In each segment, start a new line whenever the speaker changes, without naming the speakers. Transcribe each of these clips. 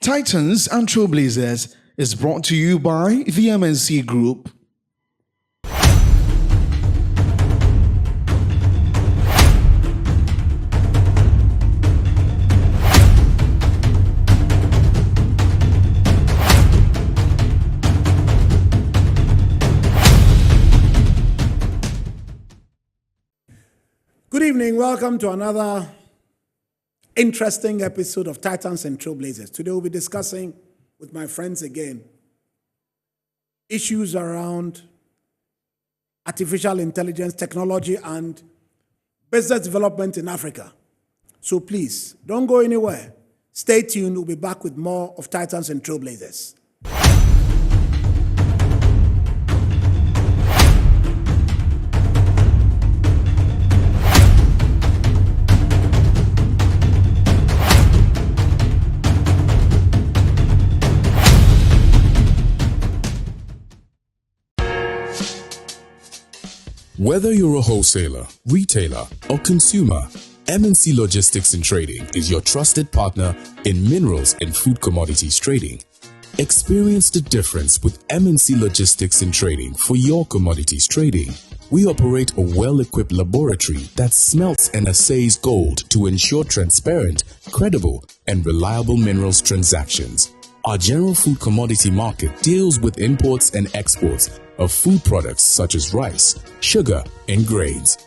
Titans and Trailblazers is brought to you by the MNC Group.
Good evening. Welcome to another interesting episode of Titans and Trailblazers. Today we'll be discussing with my friends again issues around artificial intelligence, technology, and business development in Africa. So please, don't go anywhere. Stay tuned. We'll be back with more of Titans and Trailblazers.
Whether you're a wholesaler, retailer, or consumer, MNC Logistics and Trading is your trusted partner in minerals and food commodities trading. Experience the difference with MNC Logistics and Trading for your commodities trading. We operate a well-equipped laboratory that smelts and assays gold to ensure transparent, credible, and reliable minerals transactions. Our general food commodity market deals with imports and exports of food products such as rice, sugar, and grains.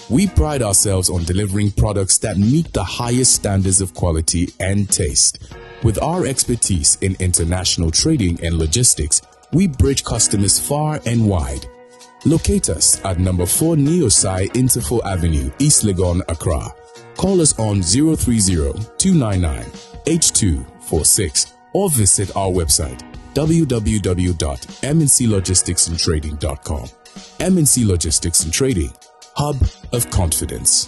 We pride ourselves on delivering products that meet the highest standards of quality and taste. With our expertise in international trading and logistics, we bridge customers far and wide. Locate us at number 4 Neosai Interfo Avenue, East Legon, Accra. Call us on 030-299-8246 or visit our website www.mnclogisticsandtrading.com. MNC Logistics and Trading, hub of confidence.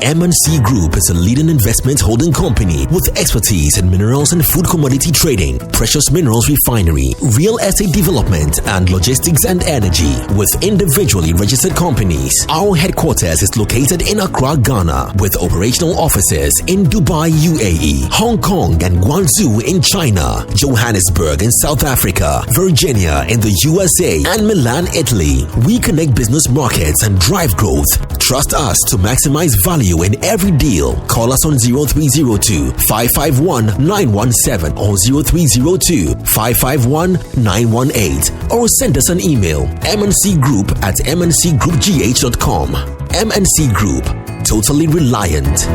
MNC Group is a leading investment holding company with expertise in minerals and food commodity trading, precious minerals refinery, real estate development, and logistics and energy with individually registered companies. Our headquarters is located in Accra, Ghana, with operational offices in Dubai, UAE, Hong Kong, and Guangzhou in China, Johannesburg in South Africa, Virginia in the USA, and Milan, Italy. We connect business markets and drive growth. Trust us to maximize value in every deal. Call us on 0302-551-917 or 0302-551-918 or send us an email mncgroup@mncgroupgh.com. MNC Group, totally reliant.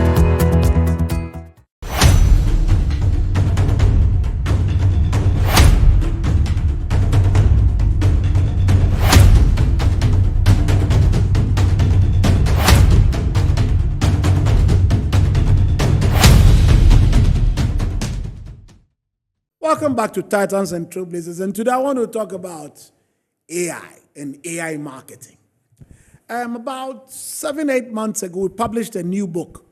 Welcome back to Titans and Trailblazers, and today I want to talk about AI and AI marketing. About 7-8 months ago, we published a new book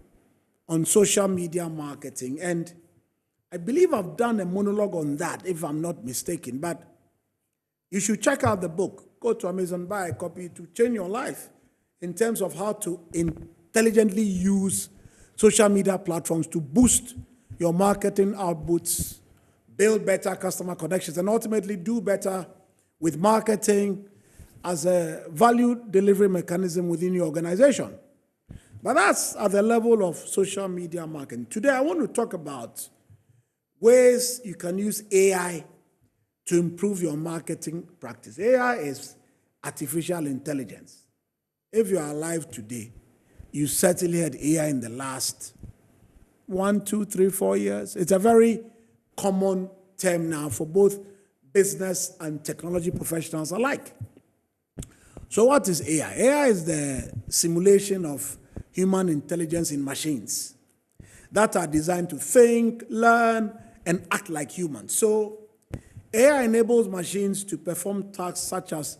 on social media marketing, and I believe I've done a monologue on that, if I'm not mistaken, but you should check out the book. Go to Amazon, buy a copy to change your life in terms of how to intelligently use social media platforms to boost your marketing outputs, build better customer connections, and ultimately do better with marketing as a value delivery mechanism within your organization. But that's at the level of social media marketing. Today, I want to talk about ways you can use AI to improve your marketing practice. AI is artificial intelligence. If you are alive today, you certainly had AI in the last 1, 2, 3, 4 years. It's a very common term now for both business and technology professionals alike. So what is AI? AI is the simulation of human intelligence in machines that are designed to think, learn, and act like humans. So AI enables machines to perform tasks such as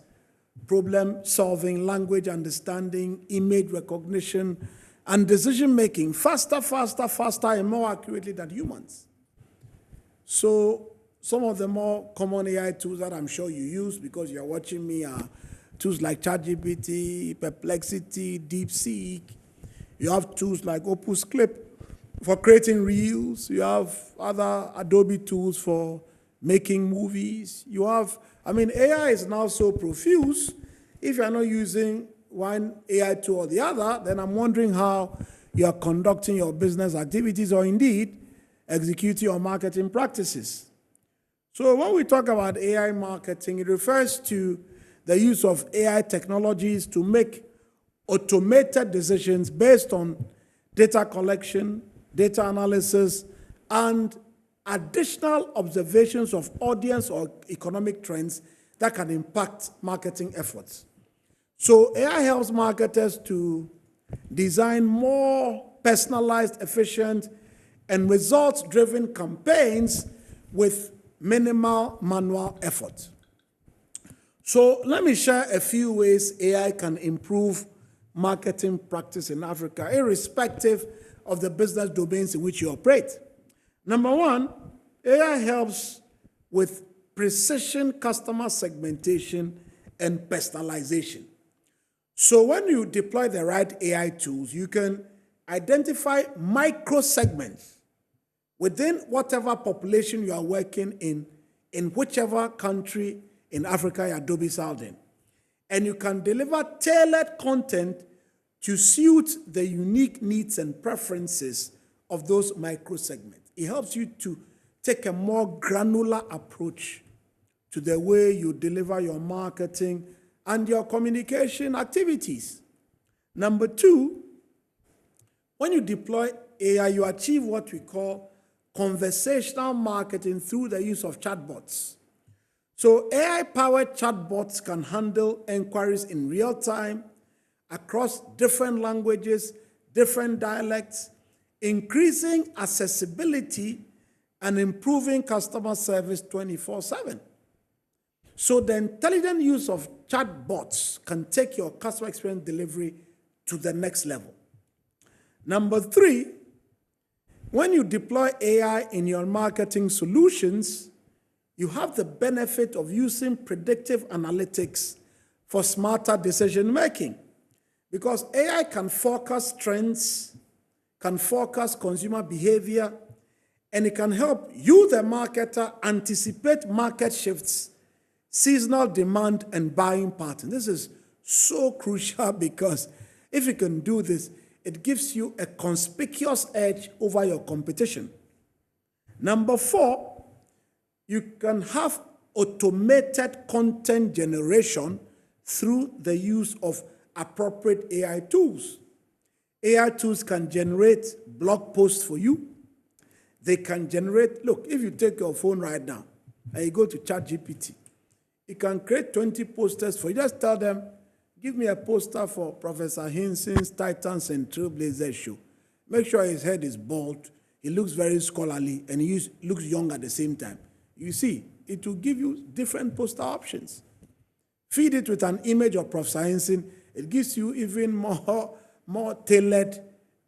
problem solving, language understanding, image recognition, and decision making faster, and more accurately than humans. So some of the more common AI tools that I'm sure you use because you're watching me are tools like ChatGPT, Perplexity, DeepSeek. You have tools like Opus Clip, for creating reels. You have other Adobe tools for making movies. AI is now so profuse. If you're not using one AI tool or the other, then I'm wondering how you are conducting your business activities or indeed executing your marketing practices. So when we talk about AI marketing, it refers to the use of AI technologies to make automated decisions based on data collection, data analysis, and additional observations of audience or economic trends that can impact marketing efforts. So AI helps marketers to design more personalized, efficient, and results-driven campaigns with minimal manual effort. So let me share a few ways AI can improve marketing practice in Africa, irrespective of the business domains in which you operate. Number one, AI helps with precision customer segmentation and personalization. So when you deploy the right AI tools, you can identify micro segments within whatever population you are working in whichever country in Africa you're domiciled in. And you can deliver tailored content to suit the unique needs and preferences of those micro segments. It helps you to take a more granular approach to the way you deliver your marketing and your communication activities. Number two, when you deploy AI, you achieve what we call conversational marketing through the use of chatbots. So AI-powered chatbots can handle inquiries in real time across different languages, different dialects, increasing accessibility and improving customer service 24/7. So the intelligent use of chatbots can take your customer experience delivery to the next level. Number three, when you deploy AI in your marketing solutions, you have the benefit of using predictive analytics for smarter decision making. Because AI can forecast trends, can forecast consumer behavior, and it can help you, the marketer, anticipate market shifts, seasonal demand, and buying patterns. This is so crucial because if you can do this, it gives you a conspicuous edge over your competition. Number four, you can have automated content generation through the use of appropriate AI tools. AI tools can generate blog posts for you. They can generate, look, if you take your phone right now and you go to ChatGPT, it can create 20 posters for you. Just tell them, give me a poster for Professor Hinson's Titans and Trailblazers show. Make sure his head is bald, he looks very scholarly, and he looks young at the same time. You see, it will give you different poster options. Feed it with an image of Professor Hinson, it gives you even more tailored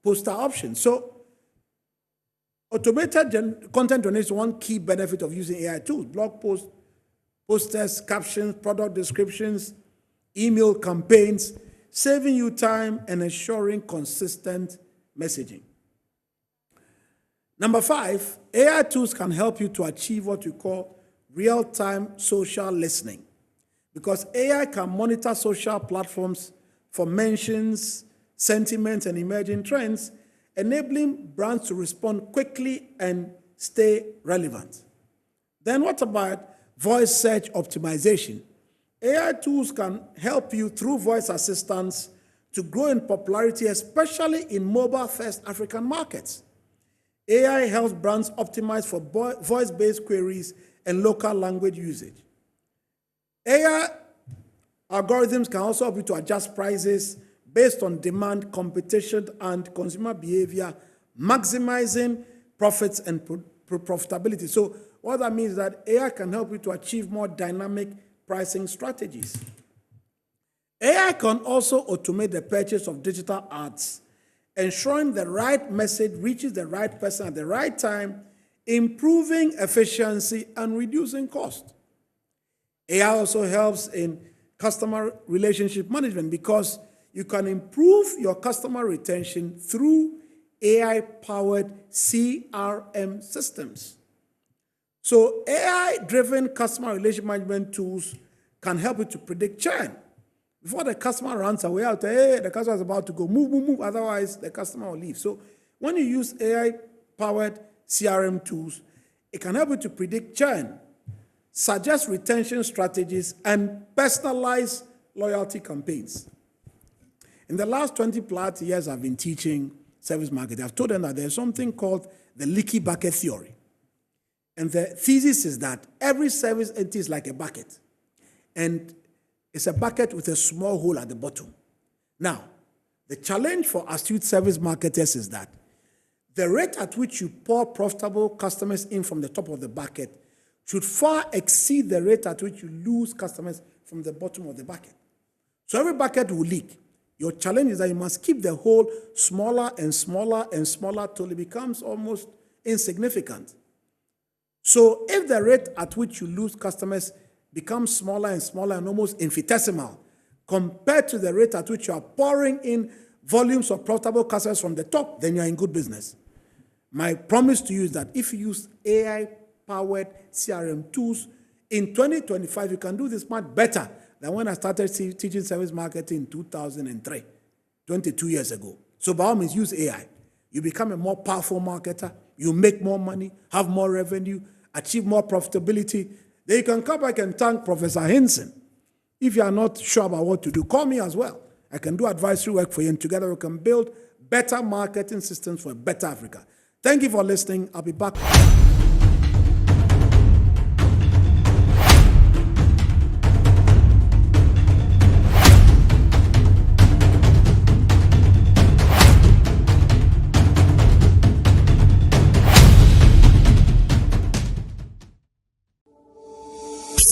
poster options. So, automated content generation is one key benefit of using AI tools. Blog posts, posters, captions, product descriptions, email campaigns, saving you time and ensuring consistent messaging. Number five, AI tools can help you to achieve what we call real-time social listening, because AI can monitor social platforms for mentions, sentiments, and emerging trends, enabling brands to respond quickly and stay relevant. Then what about voice search optimization? AI tools can help you through voice assistants to grow in popularity, especially in mobile-first African markets. AI helps brands optimize for voice-based queries and local language usage. AI algorithms can also help you to adjust prices based on demand, competition, and consumer behavior, maximizing profits and profitability. So what that means is that AI can help you to achieve more dynamic pricing strategies. AI can also automate the purchase of digital ads, ensuring the right message reaches the right person at the right time, improving efficiency and reducing cost. AI also helps in customer relationship management because you can improve your customer retention through AI-powered CRM systems. So AI-driven customer relationship management tools can help you to predict churn. Before the customer runs away, I'll tell you, hey, the customer is about to go, move, otherwise the customer will leave. So when you use AI-powered CRM tools, it can help you to predict churn, suggest retention strategies, and personalize loyalty campaigns. In the last 20 plus years I've been teaching service marketing, I've told them that there's something called the leaky bucket theory. And the thesis is that every service entity is like a bucket. And it's a bucket with a small hole at the bottom. Now, the challenge for astute service marketers is that the rate at which you pour profitable customers in from the top of the bucket should far exceed the rate at which you lose customers from the bottom of the bucket. So every bucket will leak. Your challenge is that you must keep the hole smaller and smaller and smaller till it becomes almost insignificant. So if the rate at which you lose customers becomes smaller and smaller and almost infinitesimal compared to the rate at which you are pouring in volumes of profitable customers from the top, then you are in good business. My promise to you is that if you use AI-powered CRM tools, in 2025, you can do this much better than when I started teaching service marketing in 2003, 22 years ago. So by all means, use AI. You become a more powerful marketer, you make more money, have more revenue, achieve more profitability. Then you can come back and thank Professor Hinson. If you are not sure about what to do, call me as well. I can do advisory work for you, and together we can build better marketing systems for a better Africa. Thank you for listening. I'll be back.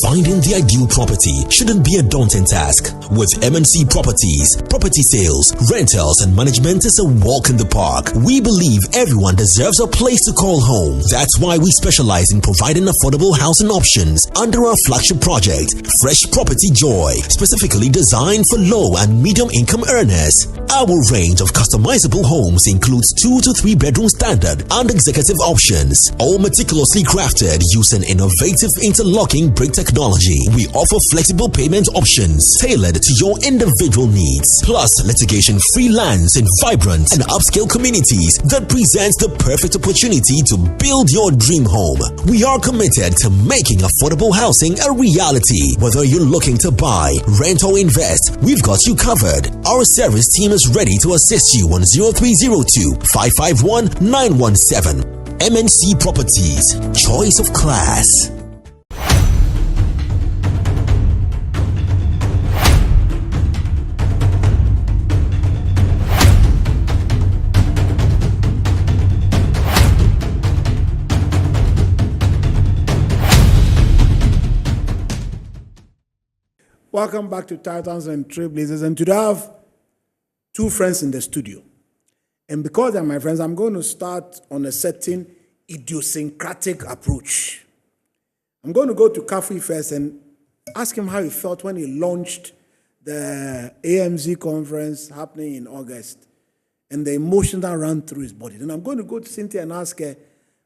Finding the ideal property shouldn't be a daunting task. With MNC Properties, property sales, rentals, and management is a walk in the park. We believe everyone deserves a place to call home. That's why we specialize in providing affordable housing options under our flagship project, Fresh Property Joy, specifically designed for low and medium income earners. Our range of customizable homes includes 2 to 3 bedroom standard and executive options, all meticulously crafted using innovative interlocking brick technology. We offer flexible payment options tailored to your individual needs, plus litigation-free lands in vibrant and upscale communities that presents the perfect opportunity to build your dream home. We are committed to making affordable housing a reality. Whether you're looking to buy, rent, or invest, we've got you covered. Our service team is ready to assist you on 0302 551 917. MNC Properties, choice of class.
Welcome back to Titans and Trailblazers. And today I have 2 friends in the studio. And because they're my friends, I'm going to start on a certain idiosyncratic approach. I'm going to go to Kafui first and ask him how he felt when he launched the AMZ conference happening in August and the emotion that ran through his body. Then I'm going to go to Cynthia and ask her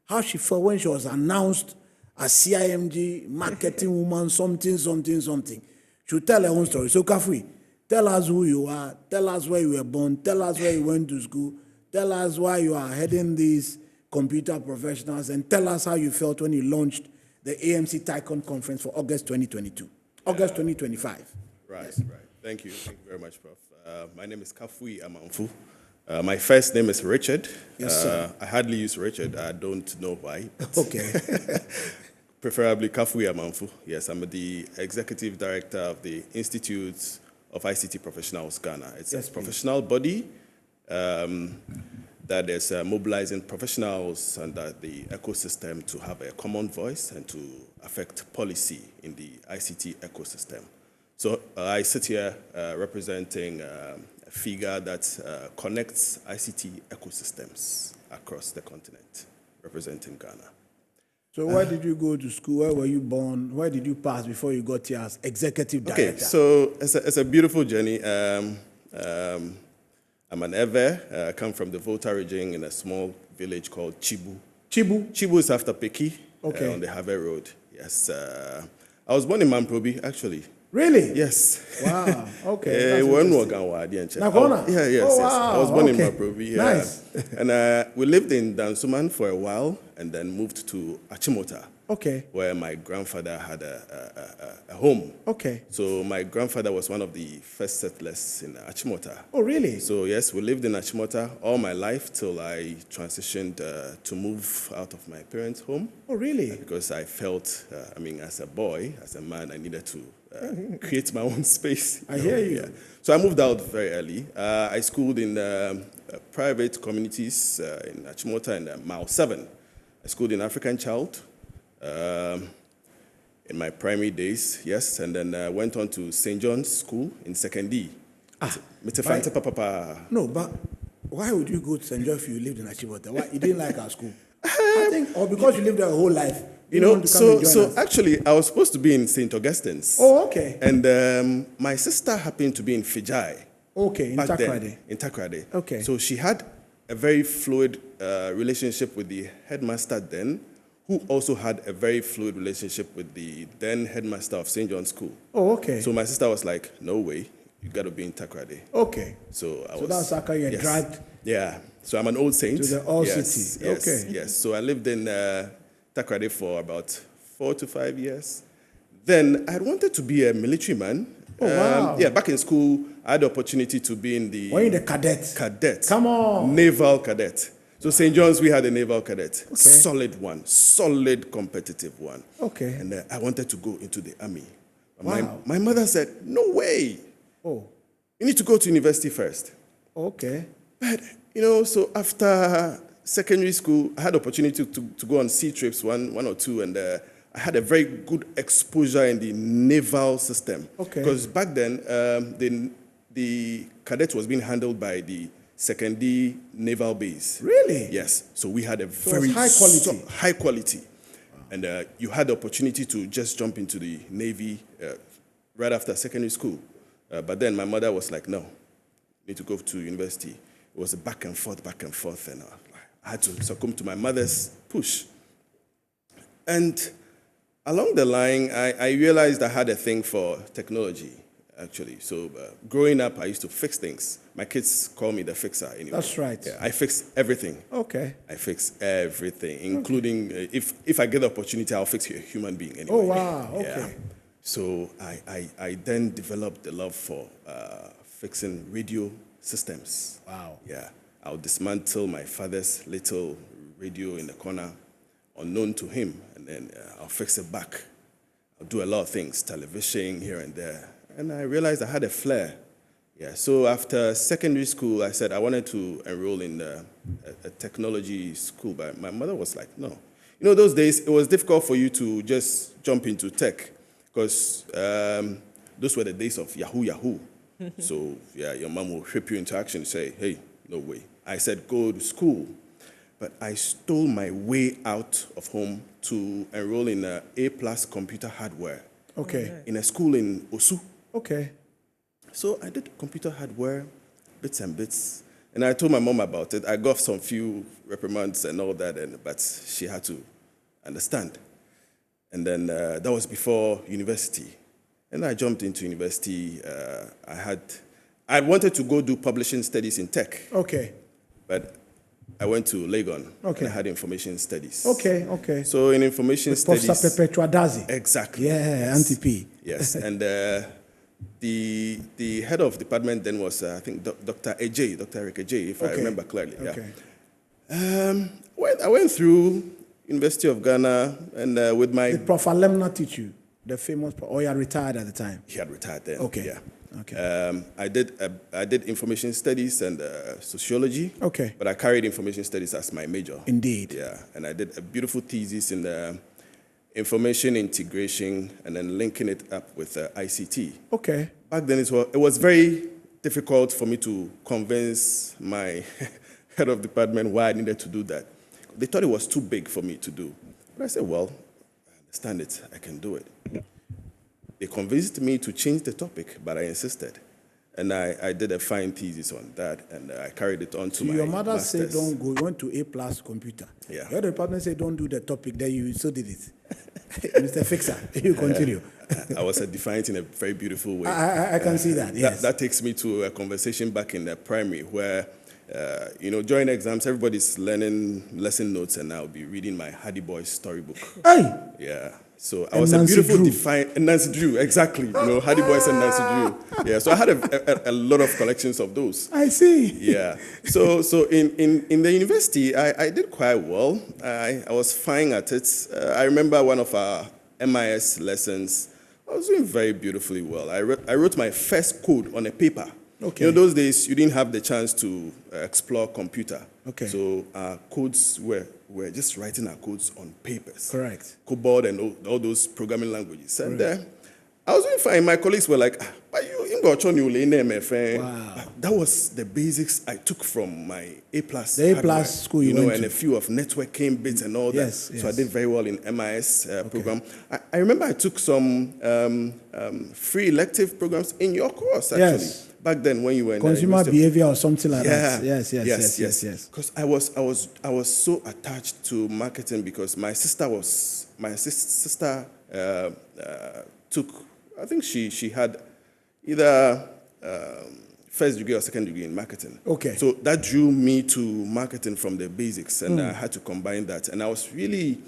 how she felt when she was announced as CIMG marketing woman, something. She'll tell her own story. So, Kafui, tell us who you are, tell us where you were born, tell us where you went to school, tell us why you are heading these computer professionals, and tell us how you felt when you launched the AMC Tycoon Conference for August 2022, August 2025.
Right, yes. Right. Thank you very much, Prof. My name is Kafui Amanfu. My first name is Richard.
Yes, sir.
I hardly use Richard. I don't know why.
Okay.
Preferably Kafui Amanfu. Yes, I'm the Executive Director of the Institute of ICT Professionals Ghana. It's a professional body that is mobilizing professionals under the ecosystem to have a common voice and to affect policy in the ICT ecosystem. So I sit here representing a figure that connects ICT ecosystems across the continent, representing Ghana.
So where did you go to school? Where were you born? Where did you pass before you got here as executive director?
Okay, so it's a beautiful journey. I'm an Ewe. I come from the Volta region in a small village called Chibu.
Chibu.
Chibu is after Peki
Okay.
on the Harvey Road. Yes. I was born in Mamprobi, actually.
Really?
Yes.
Wow. Okay.
One
That's Nakona?
Yeah, yes,
Oh,
yes.
wow.
I was born in
Okay.
Mamprobi. Yeah.
Nice.
And we lived in Dansuman for a while and then moved to Achimota,
Okay.
where my grandfather had a home.
Okay.
So my grandfather was one of the first settlers in Achimota.
Oh, really?
So yes, we lived in Achimota all my life till I transitioned to move out of my parents' home.
Oh, really?
Because I felt, as a boy, as a man, I needed to create my own space.
I hear you.
Yeah. So I moved out very early. I schooled in private communities in Achimota and Mile 7. I schooled in African Child in my primary days, yes, and then went on to St. John's School in Second D.
No, but why would you go to St. John if you lived in Achimota? Why? You didn't like our school? I think, or because you lived there your whole life.
You know,
want to come and join
so
us?
actually, I was supposed to be in St. Augustine's.
Oh, okay.
And my sister happened to be in Fijai.
Okay, in
back then,
Takoradi.
in Takoradi.
Okay.
So she had a very fluid relationship with the headmaster then, who also had a very fluid relationship with the then headmaster of St. John's School.
Oh, okay.
So my sister was like, no way, you got to be in Takoradi.
Okay.
So
that's how you dragged.
Yeah. So I'm an old saint.
To the old
yes,
city.
Yes,
Okay.
Yes. So I lived in Takoradi for about 4 to 5 years. Then I had wanted to be a military man.
Oh, wow.
Yeah, back in school, I had the opportunity to be in the...
Were you the cadet?
Cadet.
Come on.
Naval cadet. So St. John's, we had a naval cadet.
Okay.
Solid one. Solid, competitive one.
Okay.
And I wanted to go into the army. But
Wow.
my mother said, no way.
Oh,
You need to go to university first.
okay.
But, so after secondary school, I had the opportunity to go on sea trips, one or two, and I had a very good exposure in the naval system.
Okay.
Because back then, the cadet was being handled by the Second D Naval Base.
Really?
Yes. So we had a
it was
very
high quality.
high quality. And you had the opportunity to just jump into the Navy right after secondary school. But then my mother was like, no, you need to go to university. It was a back and forth, and I had to succumb to my mother's push. And along the line, I realized I had a thing for technology, actually. So growing up, I used to fix things. My kids call me the fixer anyway.
That's right.
Yeah, I fix everything.
Okay.
I fix everything, including if I get the opportunity, I'll fix a human being anyway.
Oh, wow. Okay.
Yeah. So I then developed the love for fixing radio systems.
Wow.
Yeah. I'll dismantle my father's little radio in the corner, unknown to him, and then I'll fix it back. I'll do a lot of things, television here and there. And I realized I had a flair. Yeah. So after secondary school, I said I wanted to enroll in a technology school, but my mother was like, no. Those days, it was difficult for you to just jump into tech because those were the days of Yahoo. So, yeah, your mom will whip you into action and say, hey, no way. I said, go to school. But I stole my way out of home to enroll in A+ computer hardware.
Okay.
In a school in Osu.
Okay.
So I did computer hardware, bits and bits. And I told my mom about it. I got some few reprimands and all that, but she had to understand. And then that was before university. And I jumped into university. I wanted to go do publishing studies in tech.
Okay.
But I went to Legon.
Okay.
And I had information studies.
Okay.
So in information studies.
Professor Perpetua Dazi.
Exactly.
Yeah,
Yes.
Auntie P.
Yes. And the head of department then was, I think, Dr. Eric Ajay, if I remember clearly. Yeah.
Okay.
I went through University of Ghana and with my...
Did Prof. Alemna teach you? The famous, or you had retired at the time?
He had retired then.
Okay.
Yeah.
Okay.
I did information studies and sociology.
Okay.
But I carried information studies as my major.
Indeed.
Yeah. And I did a beautiful thesis in information integration and then linking it up with ICT.
Okay.
Back then, it was very difficult for me to convince my head of department why I needed to do that. They thought it was too big for me to do. But I said, well, I understand it. I can do it. They convinced me to change the topic, but I insisted. And I did a fine thesis on that, and I carried it on to my
Your mother
master's.
said don't go. You went to A+ computer.
Yeah.
Your department said don't do the topic. Then you so did it. Mr. Fixer, you continue.
I was defined in a very beautiful way.
I can see that, yes.
That takes me to a conversation back in the primary where, during exams, everybody's learning lesson notes, and I'll be reading my Hardy Boys storybook.
Hey!
Yeah. So I
And
was
Nancy
a beautiful
Drew.
defined, and Nancy Drew, exactly. Hardy Boys and Nancy Drew. Yeah. So I had a lot of collections of those.
I see.
Yeah. So in the university, I did quite well. I was fine at it. I remember one of our MIS lessons. I was doing very beautifully well. I wrote my first code on a paper.
Okay.
Those days you didn't have the chance to explore computer.
Okay.
So our codes were just writing our codes on papers.
Correct.
COBOL and all those programming languages. And I was doing fine. My colleagues were like, but you got your new name, my friend.
Wow.
That was the basics I took from my A+.
The A+ school you went
and
to.
a few of networking bits and all
Yes,
that. So I
yes.
did very well in MIS program. I remember I took some free elective programs in your course, actually.
Yes.
Back then when you were in
Consumer
the
behavior or something like
yeah.
that. Yes.
Because I was so attached to marketing because my sister took, I think she had either first degree or second degree in marketing.
Okay.
So that drew me to marketing from the basics, and I had to combine that. And I was really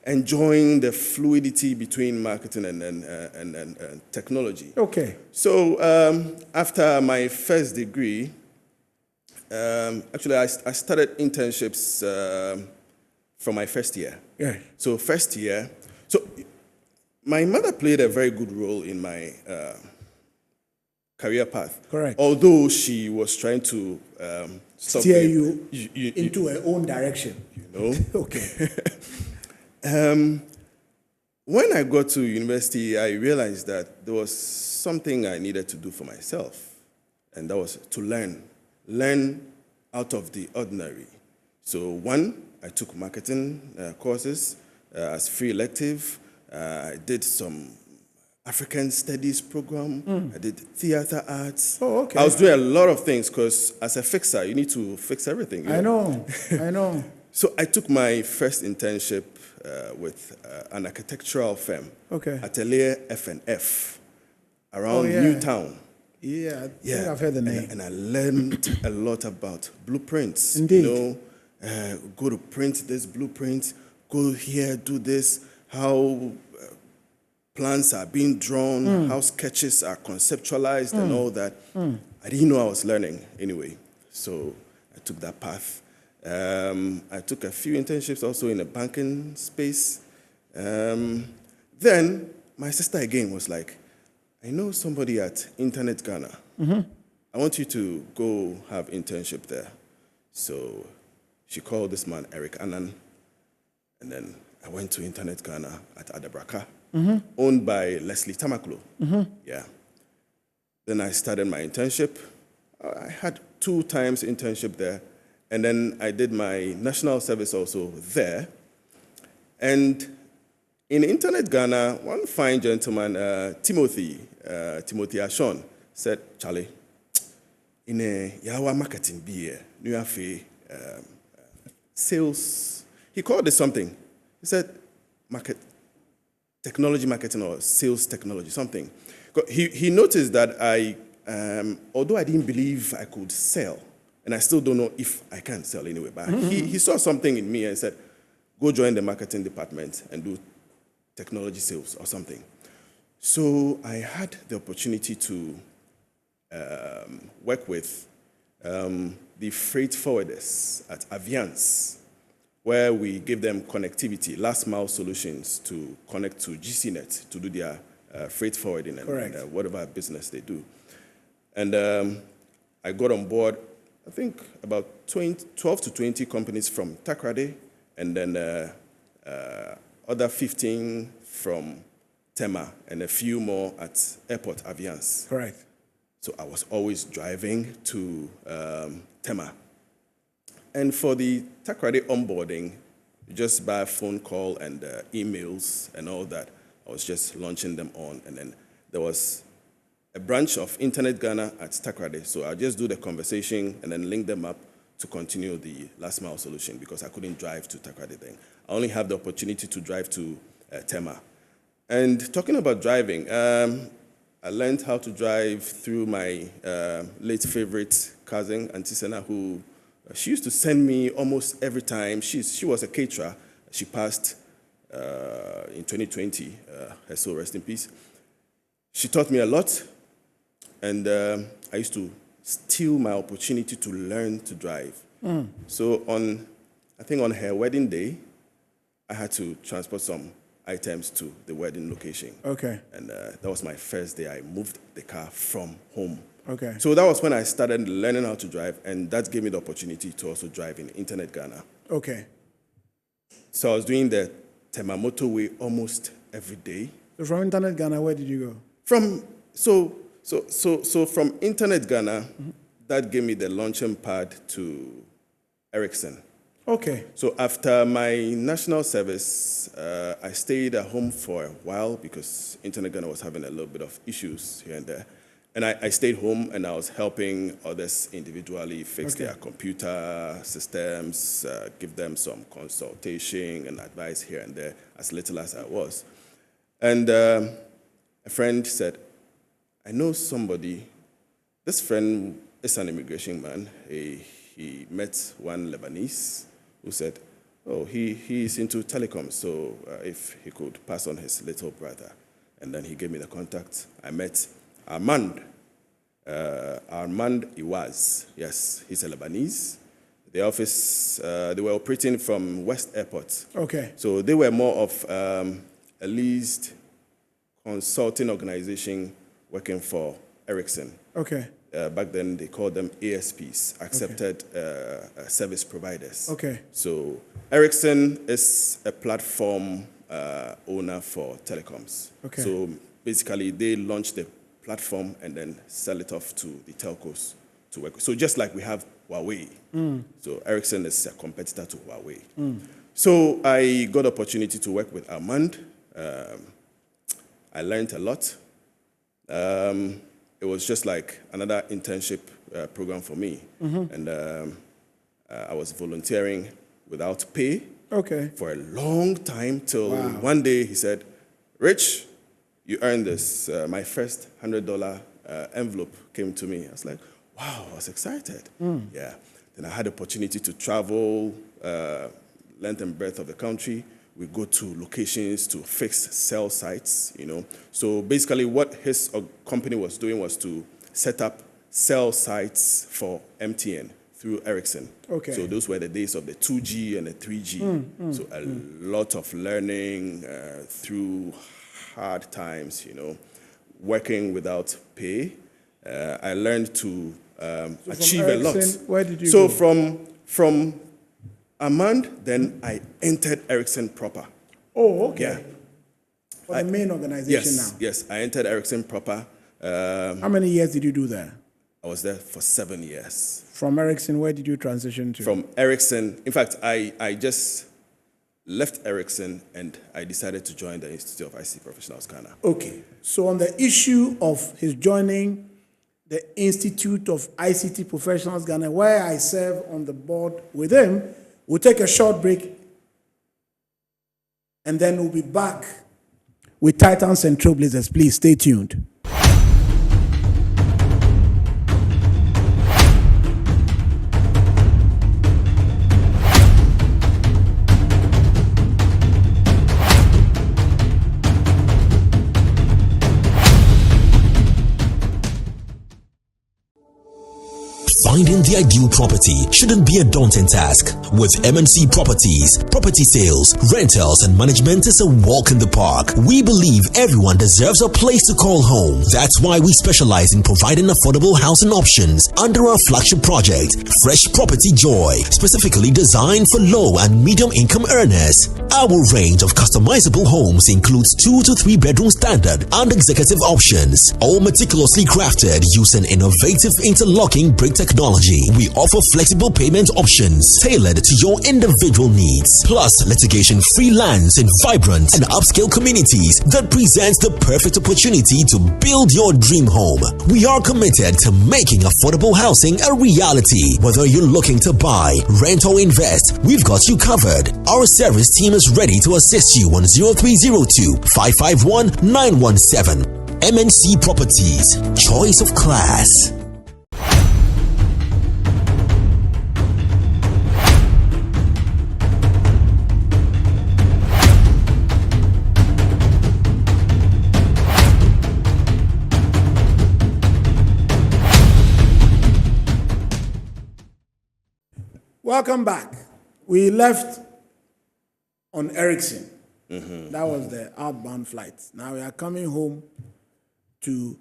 enjoying the fluidity between marketing and technology.
Okay.
So after my first degree, actually I started internships from my first year.
Yeah.
So first year, so my mother played a very good role in my career path.
Correct.
Although she was trying to
Steer you into her own direction. Okay.
When I got to university, I realized that there was something I needed to do for myself, and that was to learn out of the ordinary. So one, I took marketing courses as free elective. I did some African studies program. I did theater arts.
Oh, okay.
I was doing a lot of things because as a fixer, you need to fix everything.
I know.
So I took my first internship with an architectural firm,
Okay.
Atelier F&F, around
yeah.
Newtown.
Yeah, I think I've heard the name.
And I learned a lot about blueprints.
Indeed.
Go to print this blueprint, go here, do this, how plans are being drawn, how sketches are conceptualized and all that. I didn't know I was learning anyway, so I took that path. I took a few internships also in the banking space. Then my sister again was like, I know somebody at Internet Ghana. I want you to go have internship there. So she called this man, Eric Annan, and then I went to Internet Ghana at Adabraka, owned by Leslie Tamaklo. Yeah. Then I started my internship. I had 2 times internship there. And then I did my national service also there. And in Internet Ghana, one fine gentleman, Timothy Ashon, said, Charlie, in a Yawa marketing beer, you have sales. He called it something. He said, technology marketing or sales technology, something. He noticed that although I didn't believe I could sell, and I still don't know if I can sell anyway, but he saw something in me and said, go join the marketing department and do technology sales or something. So I had the opportunity to work with the freight forwarders at Aviance, where we give them connectivity, last mile solutions to connect to GCNet to do their freight forwarding and whatever business they do. And I got on board, I think, about 12 to 20 companies from Takrade, and then other 15 from Tema, and a few more at Airport Aviance.
Correct.
So I was always driving to Tema. And for the Takrade onboarding, just by phone call and emails and all that, I was just launching them on. And then there was a branch of Internet Ghana at Takrade. So I'll just do the conversation and then link them up to continue the last mile solution because I couldn't drive to Takrade then. I only have the opportunity to drive to Tema. And talking about driving, I learned how to drive through my late favorite cousin, Auntie Sena, who she used to send me almost every time. She was a caterer. She passed in 2020, her soul rest in peace. She taught me a lot, and I used to steal my opportunity to learn to drive. So I think on her wedding day, I had to transport some items to the wedding location.
Okay.
And that was my first day. I moved the car from home.
Okay.
So that was when I started learning how to drive, and that gave me the opportunity to also drive in Internet Ghana.
Okay.
So I was doing the Tema motorway almost every day.
So from Internet Ghana, where did you go?
From from Internet Ghana, that gave me the launching pad to Ericsson.
Okay.
So after my national service, I stayed at home for a while because Internet Ghana was having a little bit of issues here and there. And I stayed home and I was helping others individually fix their computer systems, give them some consultation and advice here and there, as little as I was. And a friend said, I know somebody, this friend is an immigration man. He met one Lebanese who said, oh, he's into telecom, so if he could pass on his little brother. And then he gave me the contact. I met Armand Iwaz. Yes, he's a Lebanese. The office, they were operating from West Airport.
Okay.
So they were more of a leased consulting organization working for Ericsson.
Okay.
Back then, they called them ASPs, accepted service providers.
Okay.
So Ericsson is a platform owner for telecoms.
Okay.
So basically, they launch the platform and then sell it off to the telcos to work with. So just like we have Huawei. So Ericsson is a competitor to Huawei. So I got the opportunity to work with Armand. I learned a lot. It was just like another internship program for me. And I was volunteering without pay for a long time till one day he said, Rich, you earned this. My first $100 envelope came to me. I was like, wow, I was excited. Yeah. Then I had the opportunity to travel length and breadth of the country. We go to locations to fix cell sites, you know. So basically what his company was doing was to set up cell sites for MTN through Ericsson.
Okay.
So those were the days of the 2G and the 3G. So a lot of learning through hard times, you know, working without pay. I learned to achieve a lot.
Where did you
go?
So
from Armand, then I entered Ericsson proper.
Oh, okay.
Yeah.
For the main organization now.
Yes, I entered Ericsson proper.
How many years did you do there?
I was there for 7 years.
From Ericsson, where did you transition to?
From Ericsson, in fact, I just left Ericsson and I decided to join the Institute of ICT Professionals Ghana.
Okay. So on the issue of his joining the Institute of ICT Professionals Ghana, where I serve on the board with him, we'll take a short break and then we'll be back with Titans and Trailblazers. Please stay tuned.
Finding the ideal property shouldn't be a daunting task. With MNC Properties, property sales, rentals, and management is a walk in the park. We believe everyone deserves a place to call home. That's why we specialize in providing affordable housing options under our flagship project, Fresh Property Joy, specifically designed for low and medium income earners. Our range of customizable homes includes 2 to 3 bedroom standard and executive options, all meticulously crafted using innovative interlocking brick technology technology. We offer flexible payment options tailored to your individual needs, plus litigation-free lands in vibrant and upscale communities that presents the perfect opportunity to build your dream home. We are committed to making affordable housing a reality. Whether you're looking to buy, rent, or invest, we've got you covered. Our service team is ready to assist you on 0302 551 917. MNC Properties, choice of class.
Welcome back. We left on Ericsson. That was the outbound flight. Now we are coming home to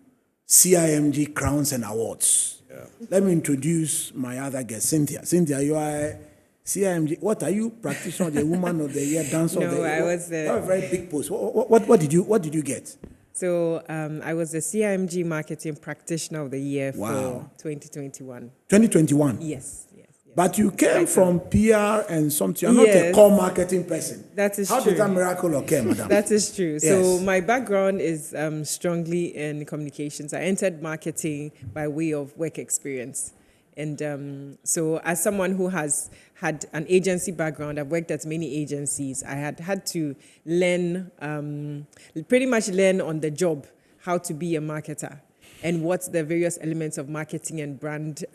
CIMG Crowns and Awards. Let me introduce my other guest, Cynthia. Cynthia, you are a CIMG. What are you? Practitioner of the Woman of the Year, Dancer of the Year?
No, I was
that was a very big post. What did you get?
So I was the CIMG Marketing Practitioner of the Year
Wow.
for 2021.
2021.
Yes.
But you came from PR and something. You're not a
Yes.
core marketing person.
That is
How
true.
did that miracle occur, madam?
That is true. So
Yes.
my background is strongly in communications. I entered marketing by way of work experience. And so as someone who has had an agency background, I've worked at many agencies. I had to learn, pretty much learn on the job how to be a marketer and what the various elements of marketing and brand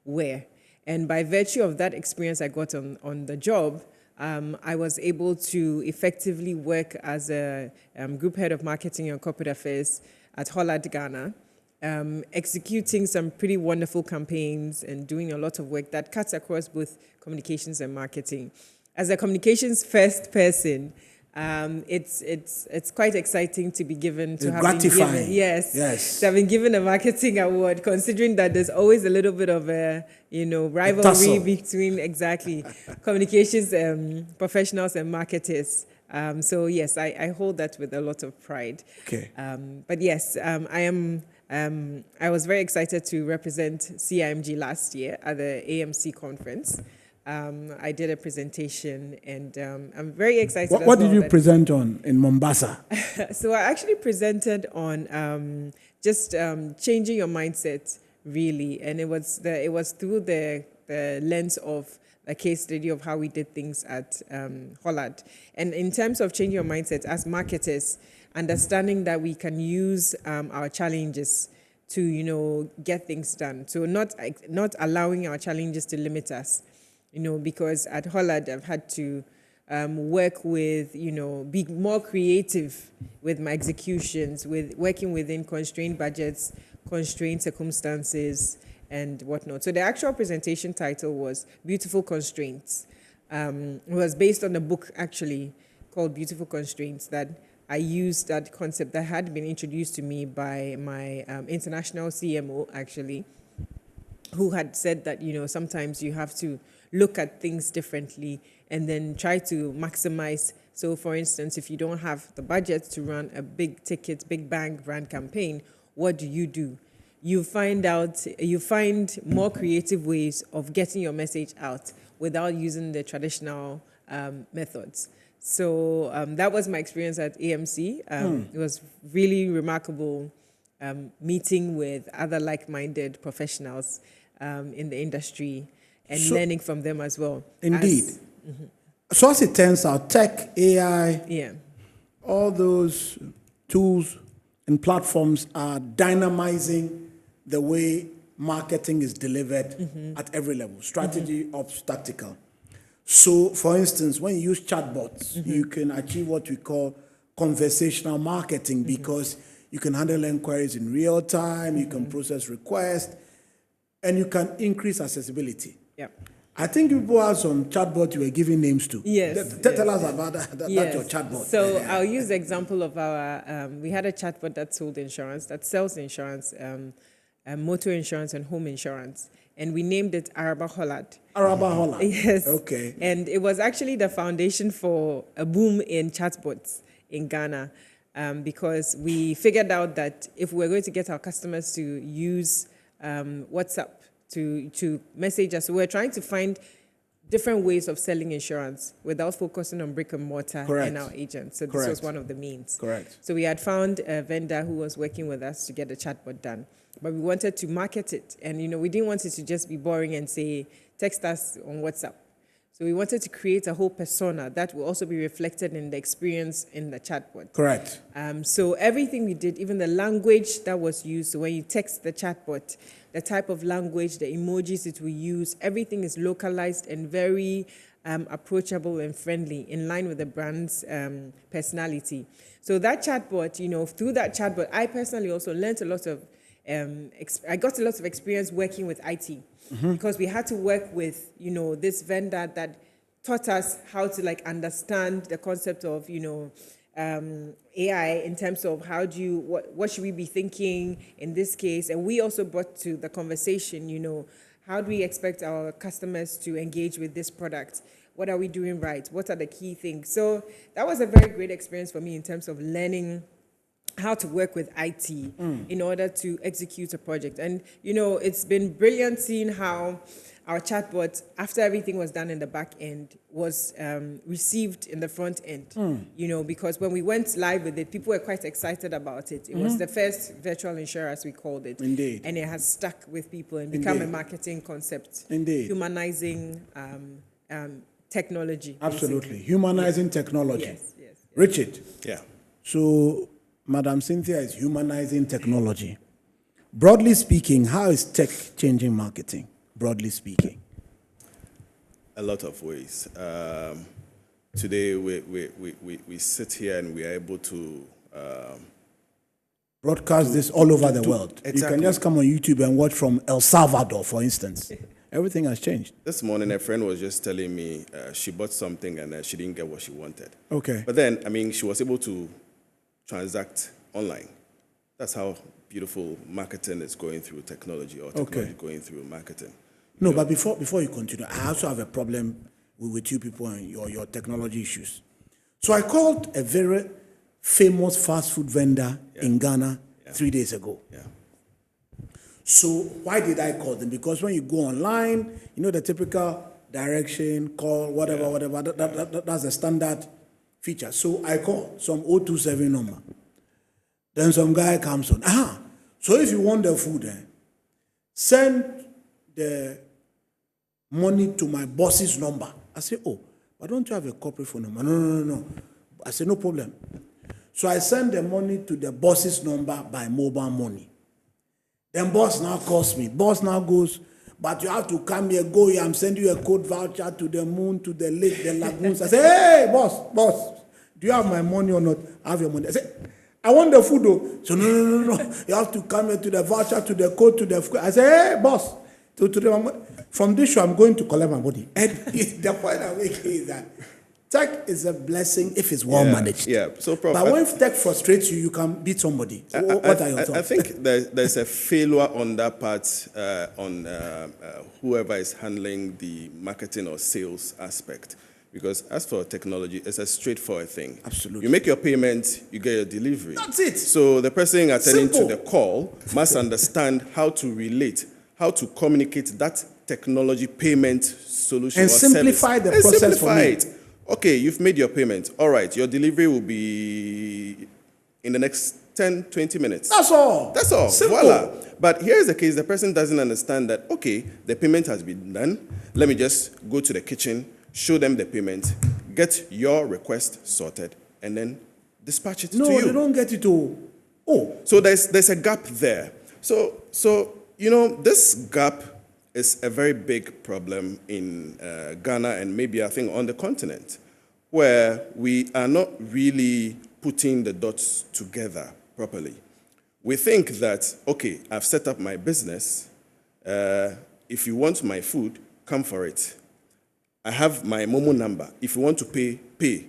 were. And by virtue of that experience I got on the job, I was able to effectively work as a group head of marketing and corporate affairs at Hollard, Ghana, executing some pretty wonderful campaigns and doing a lot of work that cuts across both communications and marketing. As a communications first person, it's quite exciting to be given to have
gratifying.
been given, yes,
Yes.
to have been given a marketing award, considering that there's always a little bit of a rivalry
tussle.
between exactly communications professionals and marketers. So yes, I hold that with a lot of pride.
Okay.
But yes, I was very excited to represent CIMG last year at the AMC conference. I did a presentation, and I'm very excited.
What did you present on in Mombasa?
So I actually presented on just changing your mindset, really, and it was through the lens of a case study of how we did things at Hollard. And in terms of changing your mindset as marketers, understanding that we can use our challenges to get things done. So not allowing our challenges to limit us. Because at Hollard, I've had to work with, be more creative with my executions, with working within constrained budgets, constrained circumstances, and whatnot. So the actual presentation title was Beautiful Constraints. It was based on a book, actually, called Beautiful Constraints, that I used that concept that had been introduced to me by my international CMO, actually, who had said that, sometimes you have to look at things differently and then try to maximize. So for instance, if you don't have the budget to run a big ticket, big bang brand campaign, what do? You find more creative ways of getting your message out without using the traditional methods. So that was my experience at AMC. It was really remarkable meeting with other like-minded professionals in the industry and learning from them as well.
Indeed. So as it turns out, tech, AI, all those tools and platforms are dynamizing the way marketing is delivered at every level, strategy, ops, tactical. So, for instance, when you use chatbots, you can achieve what we call conversational marketing because you can handle inquiries in real time, you can process requests, and you can increase accessibility.
Yeah.
I think people have some chatbot you were giving names to.
Yes.
Tell us about that
Yes.
your chatbot.
So I'll use the example of our, we had a chatbot that sells insurance, motor insurance and home insurance. And we named it Araba Hollard.
Araba Hollard.
Yes.
Okay.
And it was actually the foundation for a boom in chatbots in Ghana because we figured out that if we're going to get our customers to use WhatsApp to message us. So we're trying to find different ways of selling insurance without focusing on brick and mortar
Correct.
and our agents. So this
Correct.
was one of the means.
Correct.
So we had found a vendor who was working with us to get the chatbot done, but we wanted to market it, and we didn't want it to just be boring and say text us on WhatsApp. So we wanted to create a whole persona that will also be reflected in the experience in the chatbot.
Correct.
So everything we did, even the language that was used, so when you text the chatbot, the type of language, the emojis it will use, everything is localized and very approachable and friendly, in line with the brand's personality. So that chatbot, through that chatbot, I personally also learned a lot of, I got a lot of experience working with IT, because we had to work with, this vendor that taught us how to understand the concept of, AI in terms of what should we be thinking in this case. And we also brought to the conversation, how do we expect our customers to engage with this product? What are we doing right? What are the key things? So that was a very great experience for me in terms of learning how to work with IT in order to execute a project. And, it's been brilliant seeing how our chatbot, after everything was done in the back end, was received in the front end, because when we went live with it, people were quite excited about it. It was the first virtual insurer, as we called it.
Indeed.
And it has stuck with people and become
Indeed.
a marketing concept.
Indeed.
Humanizing technology.
Absolutely.
basically.
Humanizing technology.
Yes.
Richard,
Yeah.
so Madam Cynthia is humanizing technology. Broadly speaking, how is tech changing marketing? Broadly speaking.
A lot of ways. Today, we sit here and we are able to
Broadcast this all over the world. You
exactly.
can just come on YouTube and watch from El Salvador, for instance. Everything has changed.
This morning, a friend was just telling me she bought something and she didn't get what she wanted.
Okay.
But then, she was able to transact online. That's how beautiful marketing is going through technology, or technology going through marketing.
No, but before you continue, I also have a problem with you people and your technology issues. So I called a very famous fast food vendor in Ghana 3 days ago.
Yeah.
So why did I call them? Because when you go online, the typical direction, call, whatever, that's the standard feature. So I call some 027 number. Then some guy comes on. So if you want the food, send the money to my boss's number. I say, but don't you have a corporate phone number? No. I say, no problem. So I send the money to the boss's number by mobile money. Then boss now calls me. Boss now goes, but you have to come here, go here. I'm sending you a code voucher to the moon, to the lake, the lagoons. I say, hey, boss, do you have my money or not? I have your money. I say, I want the food though. So no. You have to come here to the voucher, to the code, to the. I say, hey, boss. From this show, I'm going to collect my money. And the point I'm making is that tech is a blessing if it's well managed.
Yeah. So, Prof,
but when tech frustrates you, you can beat somebody. What are your thoughts?
I think there's a failure on that part, on whoever is handling the marketing or sales aspect. Because as for technology, it's a straightforward thing.
Absolutely.
You make your payment, you get your delivery.
That's it.
So the person attending
Simple.
to the call must understand how to relate, how to communicate that technology payment solution
And
or
simplify
service.
the process for me.
It. Okay, you've made your payment. All right, your delivery will be in the next 10, 20 minutes.
That's all.
That's all.
Simple.
Voila. But here's the case, the person doesn't understand that, okay, the payment has been done. Let me just go to the kitchen, show them the payment, get your request sorted, and then dispatch it to you.
No, they don't get it all.
So there's a gap there. So this gap is a very big problem in Ghana and maybe I think on the continent, where we are not really putting the dots together properly. We think that, okay, I've set up my business. If you want my food, come for it. I have my Momo number. If you want to pay, pay.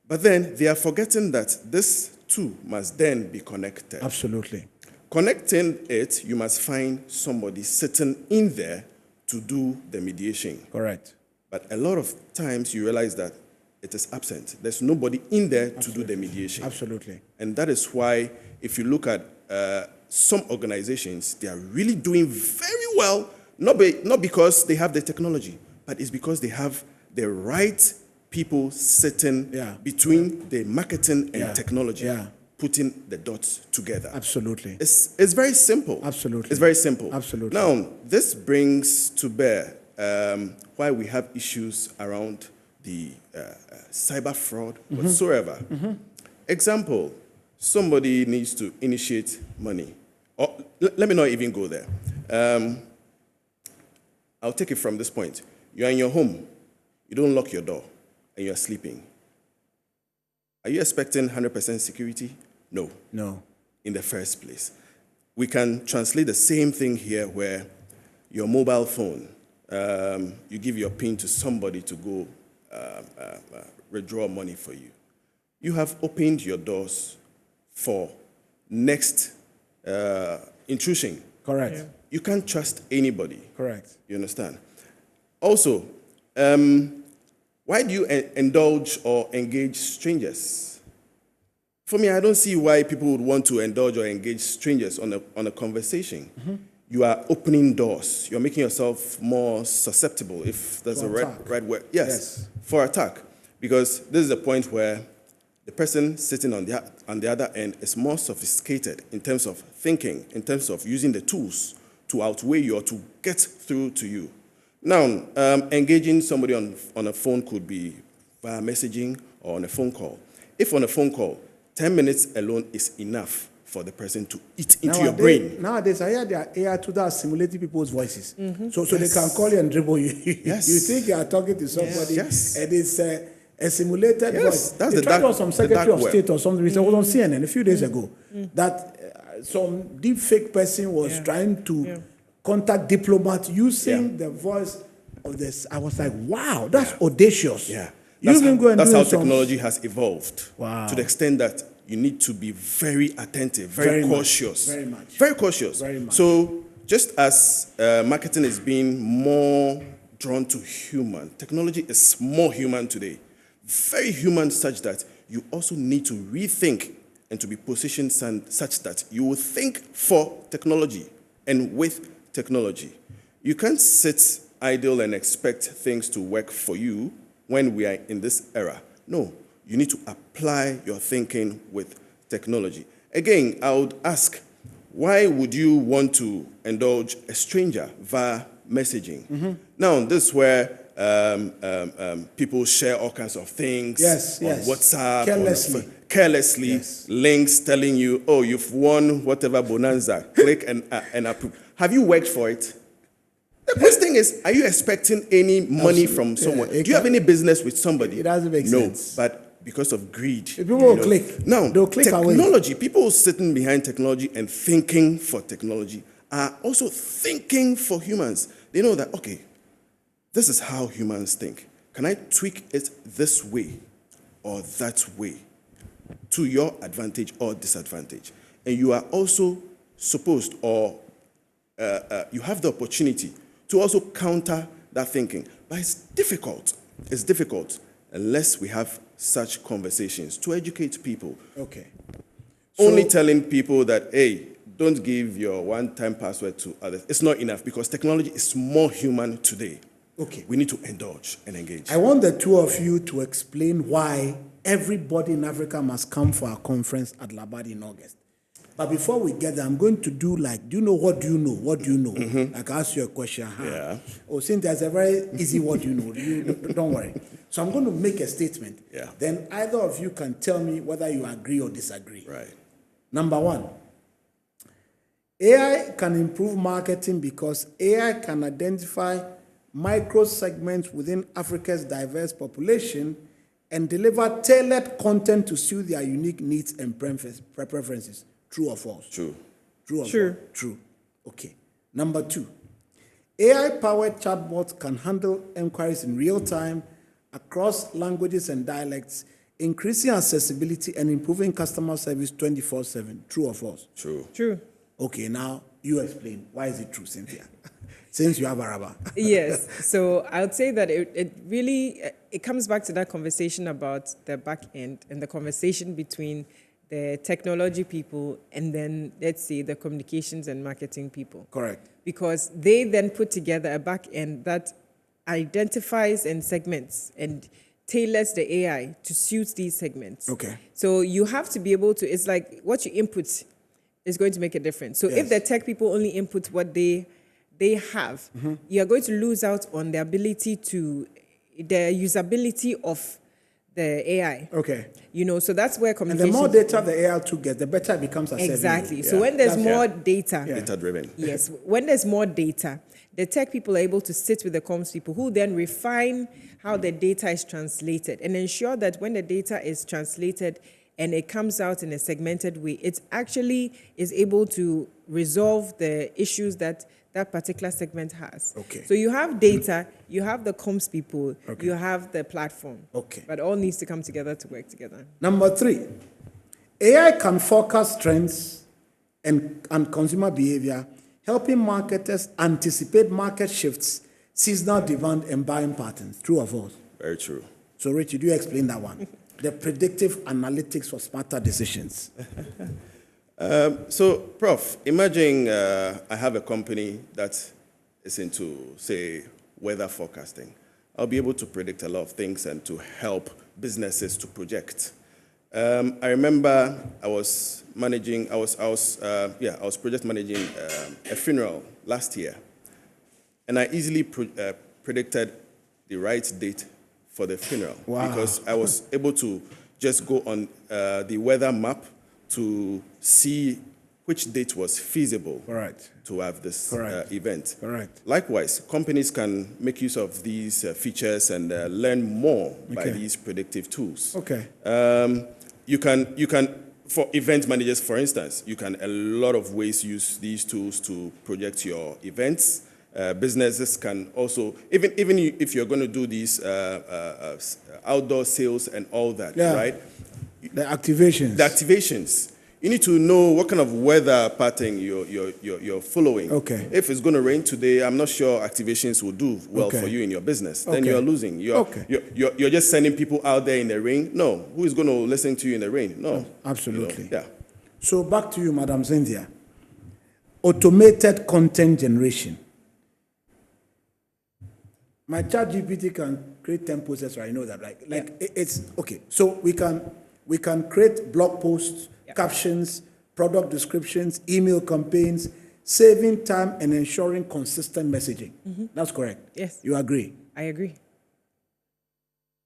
But then they are forgetting that this too must then be connected.
Absolutely.
Connecting it, you must find somebody sitting in there to do the mediation.
Correct.
But a lot of times you realize that it is absent. There's nobody in there to do the mediation.
Absolutely.
And that is why, if you look at some organizations, they are really doing very well Not because they have the technology, but it's because they have the right people sitting between the marketing and technology, putting the dots together.
Absolutely.
It's very simple.
Absolutely.
It's very simple.
Absolutely.
Now, this brings to bear why we have issues around the cyber fraud whatsoever. Example, somebody needs to initiate money. Or, let me not even go there. I'll take it from this point. You're in your home, you don't lock your door, and you're sleeping. Are you expecting 100% security? No.
No.
In the first place. We can translate the same thing here where your mobile phone, you give your PIN to somebody to go withdraw money for you. You have opened your doors for next intrusion.
Correct.
Yeah.
You can't trust anybody.
Correct.
You understand? Also, why do you indulge or engage strangers? For me, I don't see why people would want to indulge or engage strangers on a conversation. You are opening doors. You're making yourself more susceptible, if there's
For
a
attack.
right word. Yes, for attack. Because this is a point where the person sitting on the other end is more sophisticated in terms of thinking, in terms of using the tools to outweigh you or to get through to you. Now, engaging somebody on a phone could be via messaging or on a phone call. If on a phone call, 10 minutes alone is enough for the person to eat into your brain.
Nowadays, I hear there are AI tools that are simulating people's voices. So they can call you and dribble you.
Yes.
You think you are talking to somebody,
Yes.
and it's a simulated
Yes,
voice.
that's
they
the
tried
dark-
on some
the
Secretary
dark
of
web.
State or something. It was on CNN a few days ago that some deep fake person was trying to contact diplomats using the voice of this. I was like, wow, that's audacious.
Yeah.
You can go and
That's
do
how
some-
technology has evolved.
Wow.
To the extent that you need to be very attentive, very
Very much,
cautious.
very much.
Very cautious.
Very much.
So just as marketing is being more drawn to human, technology is more human today. Very human such that you also need to rethink and to be positioned such that you will think for technology and with technology. You can't sit idle and expect things to work for you when we are in this era. No, you need to apply your thinking with technology. Again, I would ask, why would you want to indulge a stranger via messaging? Now, this is where people share all kinds of things on WhatsApp,
Carelessly.
Carelessly, links telling you, oh, you've won whatever bonanza. Click and approve. Have you worked for it? The question is, are you expecting any money from someone? Do you have any business with somebody?
It doesn't make sense.
No, but because of greed.
People will click.
Now,
They'll click away.
technology, people sitting behind technology and thinking for technology are also thinking for humans. They know that, okay, this is how humans think. Can I tweak it this way or that way to your advantage or disadvantage? And you are also supposed, or you have the opportunity to also counter that thinking. But it's difficult. It's difficult unless we have such conversations to educate people.
Okay.
Only telling people that, hey, don't give your one-time password to others. It's not enough because technology is more human today.
Okay.
We need to indulge and engage.
I want the two of you to explain why everybody in Africa must come for our conference at Labadi in August. But before we get there, I'm going to do like, do you know what do you know? What do you know? Like I ask you a question.
Yeah.
Oh, since there's a very easy what do you know, don't worry. So I'm going to make a statement.
Yeah.
Then either of you can tell me whether you agree or disagree.
Right.
Number one, AI can improve marketing because AI can identify micro segments within Africa's diverse population and deliver tailored content to suit their unique needs and preferences. True or false?
True.
True or
True.
false? True. Okay. Number two, AI-powered chatbots can handle inquiries in real time across languages and dialects, increasing accessibility and improving customer service 24/7. True or false?
True.
True.
Okay, now you explain. Why is it true, Cynthia? Since you have Araba.
Yes. So I would say that it really it comes back to that conversation about the back end and the conversation between the technology people, and then let's say the communications and marketing people.
Correct.
Because they then put together a back end that identifies and segments and tailors the AI to suit these segments.
Okay.
So you have to be able to, it's like what you input is going to make a difference. So
Yes.
if the tech people only input what they have, you're going to lose out on the ability to, the usability of the AI.
Okay.
You know, so that's where
And the
communication.
more data the AI tool gets, the better it becomes accessible.
Exactly. So when there's more data,
Data-driven.
yes, when there's more data, the tech people are able to sit with the comms people who then refine how the data is translated and ensure that when the data is translated and it comes out in a segmented way, it actually is able to resolve the issues that that particular segment has.
Okay.
So you have data, you have the comms people, you have the platform.
Okay.
But all needs to come together to work together.
Number 3, AI can forecast trends and consumer behavior, helping marketers anticipate market shifts, seasonal demand, and buying patterns. True or false?
Very true.
So, Richie, do you explain that one? The predictive analytics for smarter decisions.
So, Prof, imagine I have a company that is into, say, weather forecasting. I'll be able to predict a lot of things and to help businesses to project. I remember I was project managing a funeral last year, and I easily predicted the right date for the funeral.
Wow.
Because I was able to just go on the weather map to see which date was feasible
Correct.
to have this
Correct.
event.
Correct.
Likewise, companies can make use of these features and learn more by
Okay.
these predictive tools.
Okay.
You can, for event managers, for instance, you can a lot of ways use these tools to project your events. Businesses can also, even if you're going to do these outdoor sales and all that,
Yeah.
right?
The activations.
The activations. You need to know what kind of weather pattern you're following.
Okay.
If it's going to rain today, I'm not sure activations will do well
Okay.
for you in your business. Then
Okay.
you're losing. You're just sending people out there in the rain. No. Who is going to listen to you in the rain? No.
Absolutely.
You know, yeah.
So back to you, Madam Cynthia. Automated content generation. My chat GPT can create 10 posts, I know that, right? It's okay. So we can create blog posts, captions, product descriptions, email campaigns, saving time and ensuring consistent messaging. That's correct.
Yes.
You agree?
I agree.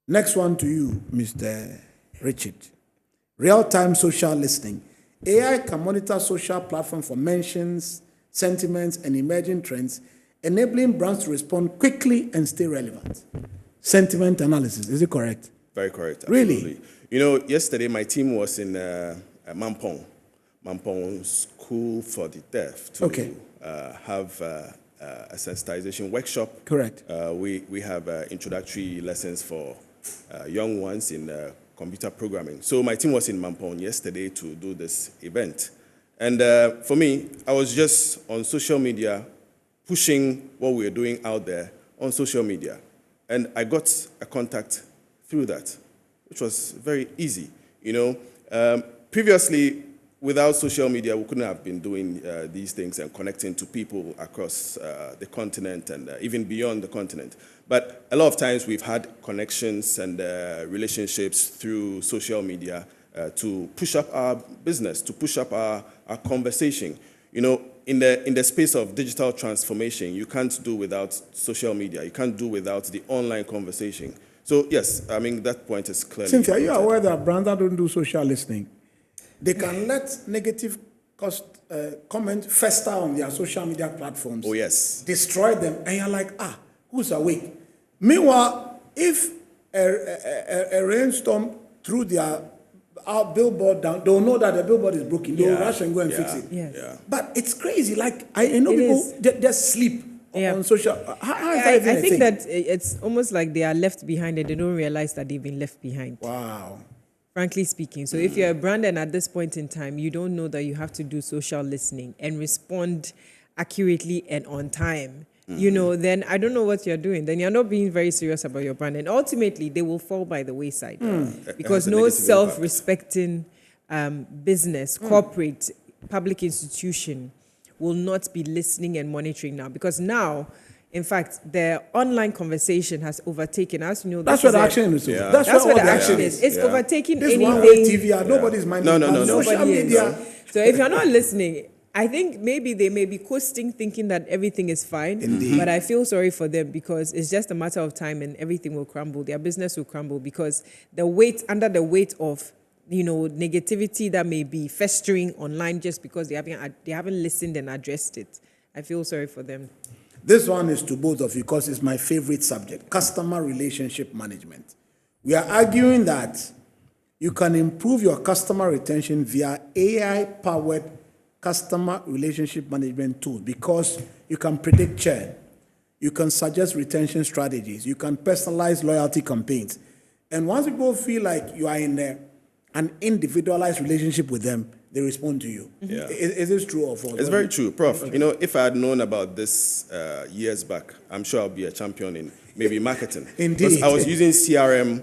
Next one to you, Mr. Richard. Real-time social listening. AI can monitor social platforms for mentions, sentiments, and emerging trends, enabling brands to respond quickly and stay relevant. Sentiment analysis, is it correct?
Very correct.
Really?
Absolutely. You know, yesterday my team was in Mampong School for the Deaf to have a sensitization workshop.
Correct.
We have introductory lessons for young ones in computer programming. So my team was in Mampong yesterday to do this event. And for me, I was just on social media pushing what we were doing out there on social media. And I got a contact through that, which was very easy. You know, previously, without social media, we couldn't have been doing these things and connecting to people across the continent and even beyond the continent. But a lot of times we've had connections and relationships through social media to push up our business, to push up our conversation. You know, in the space of digital transformation, you can't do without social media. You can't do without the online conversation. So yes, I mean, that point is clearly
Cynthia, are you
noted.
aware that brands that don't do social listening, they can let negative comment fester on their social media platforms?
Oh, yes.
Destroy them, and you're like, who's awake? Meanwhile, if a rainstorm threw their billboard down, they'll know that the billboard is broken. They'll rush and go and fix it.
Yes.
Yeah.
But it's crazy. Like, I know
It
people
is.
just sleep on social. How is that even
I
a
think
thing?
that it's almost like they are left behind and they don't realize that they've been left behind.
Wow.
Frankly speaking. So if you're a brand and at this point in time, you don't know that you have to do social listening and respond accurately and on time, you know, then I don't know what you're doing. Then you're not being very serious about your brand. And ultimately, they will fall by the wayside because
It has a
no
negative
self-respecting business, corporate, public institution will not be listening and monitoring now, because now, in fact, the online conversation has overtaken us. You know,
That's where the action is.
Yeah.
That's
that's
where
what
all
the action is. It's
Yeah.
overtaking
This
anything.
one-way TV, nobody's minding.
No.
Social
Nobody is.
media.
So if you're not listening, I think maybe they may be coasting, thinking that everything is fine.
Indeed.
But I feel sorry for them, because it's just a matter of time and everything will crumble. Their business will crumble, because under the weight of, you know, negativity that may be festering online just because they haven't listened and addressed it. I feel sorry for them.
This one is to both of you because it's my favorite subject, customer relationship management. We are arguing that you can improve your customer retention via AI-powered customer relationship management tools, because you can predict churn, you can suggest retention strategies, you can personalize loyalty campaigns. And once people feel like you are in an individualized relationship with them, they respond to you.
Yeah.
Is this true or false?
It's very true, Prof. You know, if I had known about this years back, I'm sure I'll be a champion in maybe marketing.
Indeed.
Because I was using CRM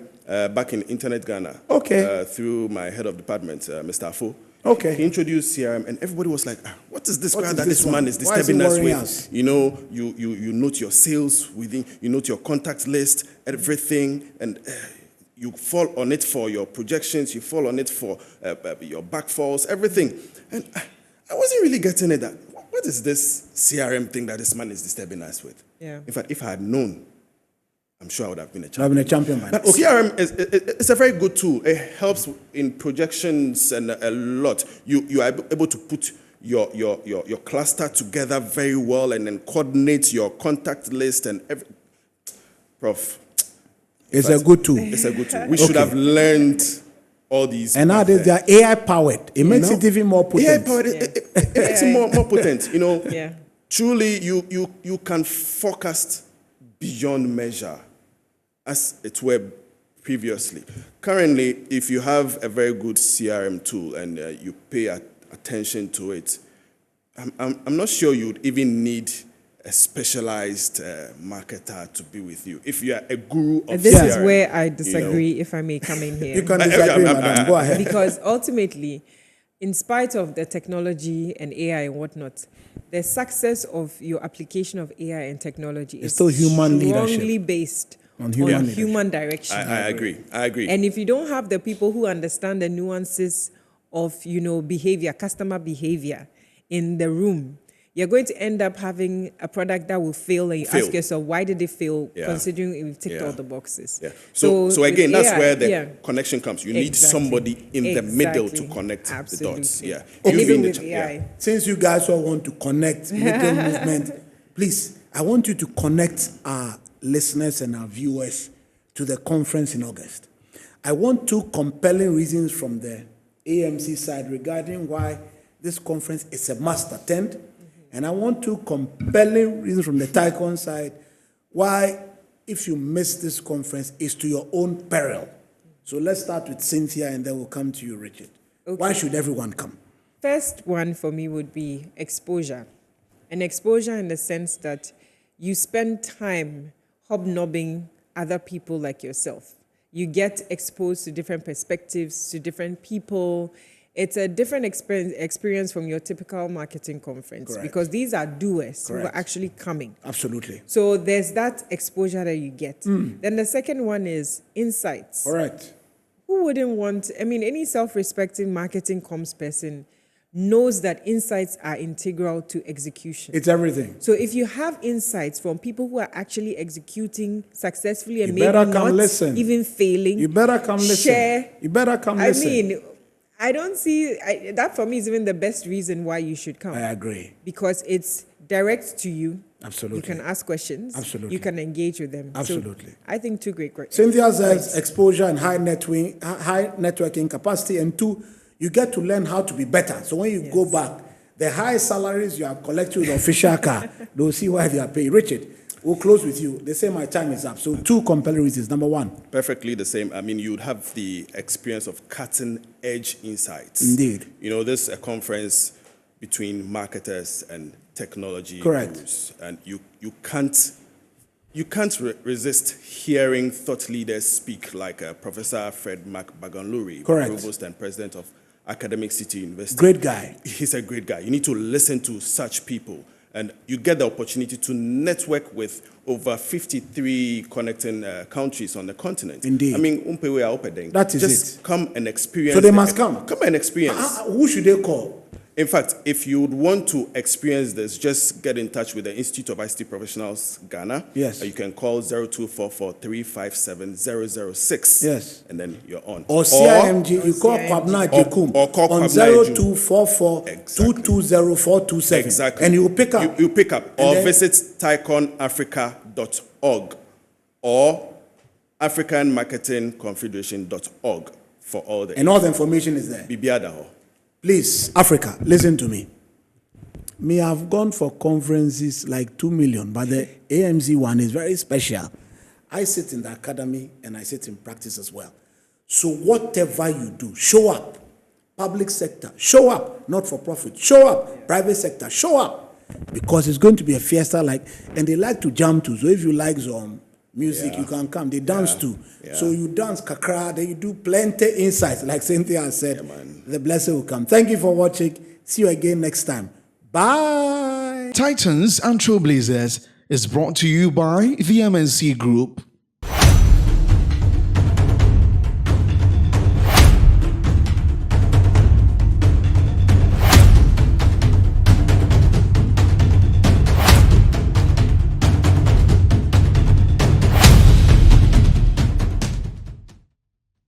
back in Internet Ghana.
Okay.
Through my head of department, Mr. Afo.
Okay.
He introduced CRM, and everybody was like, what is this
What
crap
is
that
this
this man
one?
is
Why is he
disturbing us
worrying
with?
us?
You know, you note your sales within, you note your contact list, everything, and you fall on it for your projections, you fall on it for your backfalls, everything. And I wasn't really getting it. That what is this CRM thing that this man is disturbing us with?
Yeah.
In fact, if I had known, I'm sure I would have been a
I've
champion.
been a champion by now.
But CRM it's a very good tool. It helps in projections and a lot. You are able to put your cluster together very well and then coordinate your contact list and every. Prof,
It's a good tool.
it's a good tool. We should have learned all these.
And nowadays they are AI powered. It makes it even more potent.
AI powered. It makes it more potent. You know.
Yeah.
Truly, you can forecast beyond measure, as it were previously. Currently, if you have a very good CRM tool and you pay attention to it, I'm not sure you'd even need a specialized marketer to be with you. If you are a guru of
This
CRM,
is where I disagree,
you know.
if I may come in here.
You can disagree, madam. Go ahead.
Because ultimately, in spite of the technology and AI and whatnot, the success of your application of AI and technology is
still human
strongly
leadership.
based
On human leadership.
human direction.
I agree.
And if you don't have the people who understand the nuances of, you know, behavior, customer behavior in the room, you're going to end up having a product that will fail, and you ask yourself, why did it fail,
Yeah.
considering we've ticked
Yeah.
all the boxes?
Yeah. So again,
with
that's
AI,
where the
yeah.
connection comes. You need
Exactly.
somebody in the middle to
Exactly.
connect the
Absolutely.
dots. Yeah.
And
You
even
being the
with AI.
Since you guys all want to connect, middle movement, please, I want you to connect our listeners and our viewers to the conference in August. I want two compelling reasons from the AMC side regarding why this conference is a must attend. And I want two compelling reasons from the Tycoon side why, if you miss this conference, it's to your own peril. So let's start with Cynthia and then we'll come to you, Richard. Why should everyone come?
First one for me would be exposure. And exposure in the sense that you spend time hobnobbing other people like yourself. You get exposed to different perspectives, to different people. It's a different experience from your typical marketing conference.
Correct.
Because these are doers who
Correct.
are actually coming.
Absolutely.
So there's that exposure that you get. Then the second one is insights.
All right.
Who wouldn't want, I mean, any self-respecting marketing comms person knows that insights are integral to execution.
It's everything.
So if you have insights from people who are actually executing successfully and
You
maybe
better
not
come listen.
even failing,
You better come listen.
share.
You better come
I
listen.
mean, I don't see, that for me is even the best reason why you should come.
I agree.
Because it's direct to you.
Absolutely.
You can ask questions.
Absolutely.
You can engage with them. So
Absolutely.
I think two great questions.
Cynthia says exposure and high networking capacity, and two, you get to learn how to be better. So when you go back, the high salaries you are collecting with the official car, they'll see why they are paying. Richard, we'll close with you. They say my time is up. So two compelling reasons. Number one.
Perfectly the same. I mean, you'd have the experience of cutting-edge insights.
Indeed.
You know, this is a conference between marketers and technology
Correct.
gurus, and you can't resist hearing thought leaders speak like Professor Fred McBaganluri,
Correct.
Provost and President of Academic City University.
Great guy.
He's a great guy. You need to listen to such people. And you get the opportunity to network with over 53 connecting countries on the continent.
Indeed.
I mean,
That is
just
it.
come and experience.
So they must come.
Come and experience.
Who should they call?
In fact, if you would want to experience this, just get in touch with the Institute of ICT Professionals Ghana.
Yes.
You can call 0244-357-006.
Yes.
And then you're on.
Or CIMG, you call Kwabna Jekum
or call
on
Kwabna Jekum.
0244-220-427.
Exactly.
And you will pick up.
You pick up. Or
then,
visit tyconafrica.org or africanmarketingconfederation.org for all the
and all the information is there.
Bibiadaho.
Please, Africa, listen to me. Me, I've gone for conferences like 2 million, but the AMZ one is very special. I sit in the academy and I sit in practice as well. So whatever you do, show up. Public sector, show up. Not for profit, show up. Private sector, show up. Because it's going to be a fiesta and they like to jam too. So if you like some music, you can come. They dance too.
Yeah.
So you dance kakra, then you do plenty insights. Like Cynthia said, the blessing will come. Thank you for watching. See you again next time. Bye.
Titans and Trailblazers is brought to you by the MNC Group.